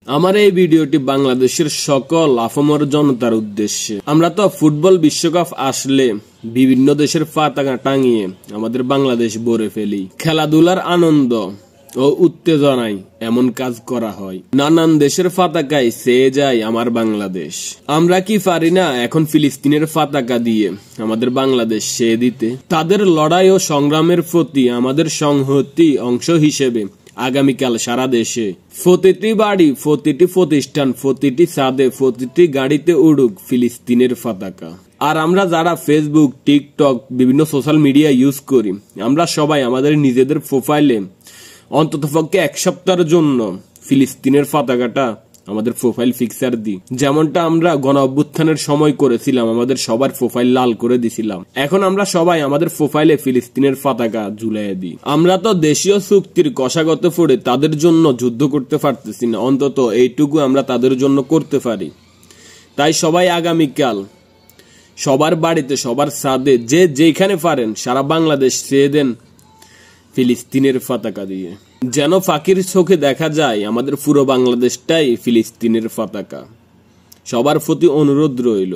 আমার এই ভিডিওটি বাংলাদেশের সকল আফমর জনতার উদ্দেশ্যে। আমরা তো ফুটবল বিশ্বকাপ আসলে বিভিন্ন দেশের পতাকা টাঙিয়ে আমাদের বাংলাদেশ ভরে ফেলি। খেলাধুলার আনন্দ ও উত্তেজনায় এমন কাজ করা হয়, নানান দেশের পতাকায় চেয়ে যায় আমার বাংলাদেশ। আমরা কি পারি না এখন ফিলিস্তিনের পতাকা দিয়ে আমাদের বাংলাদেশ চেয়ে দিতে? তাদের লড়াই ও সংগ্রামের প্রতি আমাদের সংহতি অংশ হিসেবে আগামীকাল সারা দেশে প্রতিটি বাড়ি, প্রতিটি প্রতিষ্ঠান, প্রতিটি ছাদে, প্রতিটি গাড়িতে উড়ুক ফিলিস্তিনের পতাকা। আর আমরা যারা ফেসবুক, টিকটক, বিভিন্ন সোশ্যাল মিডিয়া ইউজ করি, আমরা সবাই আমাদের নিজেদের প্রোফাইলে অন্ততপক্ষে এক সপ্তাহের জন্য ফিলিস্তিনের পতাকাটা আমাদের প্রোফাইল পিকচার দিই। যেমনটা আমরা গণ অভ্যুত্থানের সময় করেছিলাম, আমাদের সবার প্রোফাইল লাল করে দিছিলাম। এখন আমরা সবাই আমাদের প্রোফাইলে ফিলিস্তিনের পতাকা ঝুলিয়ে দিই। আমরা তো দেশীয় চুক্তির কষাগত পড়ে তাদের জন্য যুদ্ধ করতে পারতেছি না, অন্তত এইটুকু আমরা তাদের জন্য করতে পারি। তাই সবাই আগামীকাল সবার বাড়িতে, সবার ছাদে, যে যেখানে পারেন সারা বাংলাদেশ ছেয়ে দেন ফিলিস্তিনের পতাকা দিয়ে, যেন ফাঁকির চোখে দেখা যায় আমাদের পুরো বাংলাদেশটাই ফিলিস্তিনের পতাকা। সবার প্রতি অনুরোধ রইল।